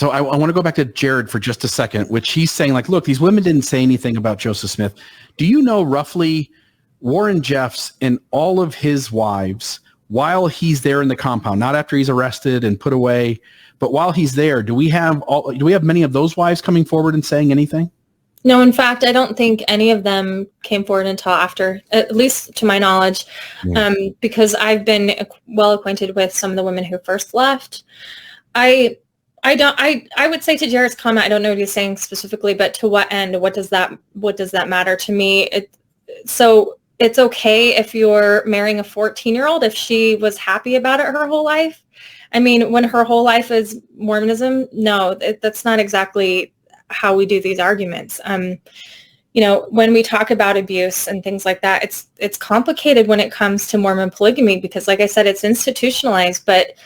So I want to go back to Jared for just a second, which he's saying like, look, these women didn't say anything about Joseph Smith. Do you know roughly Warren Jeffs and all of his wives, while he's there in the compound, not after he's arrested and put away, but while he's there, do we have many of those wives coming forward and saying anything? No, in fact, I don't think any of them came forward until after, at least to my knowledge, because I've been well acquainted with some of the women who first left. I would say to Jared's comment, I don't know what he's saying specifically, but to what end? What does that matter to me? So it's okay if you're marrying a 14-year-old if she was happy about it her whole life. I mean, when her whole life is Mormonism, no, that's not exactly how we do these arguments. When we talk about abuse and things like that, it's complicated when it comes to Mormon polygamy because, like I said, it's institutionalized. But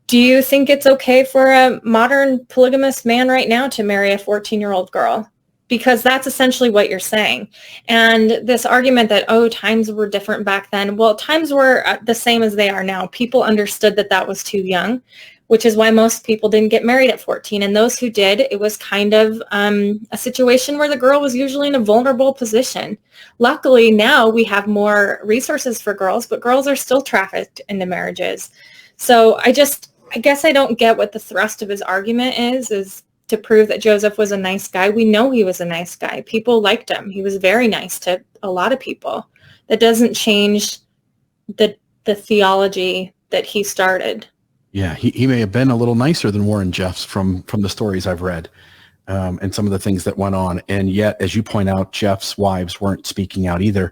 do you think it's okay for a modern polygamous man right now to marry a 14-year-old girl? Because that's essentially what you're saying. And this argument that, times were different back then. Well, times were the same as they are now. People understood that that was too young, which is why most people didn't get married at 14. And those who did, it was kind of a situation where the girl was usually in a vulnerable position. Luckily, now we have more resources for girls, but girls are still trafficked into marriages. So I guess I don't get what the thrust of his argument is to prove that Joseph was a nice guy. We know he was a nice guy. People liked him. He was very nice to a lot of people. That doesn't change the theology that he started. Yeah, he may have been a little nicer than Warren Jeffs from the stories I've read and some of the things that went on. And yet, as you point out, Jeff's wives weren't speaking out either.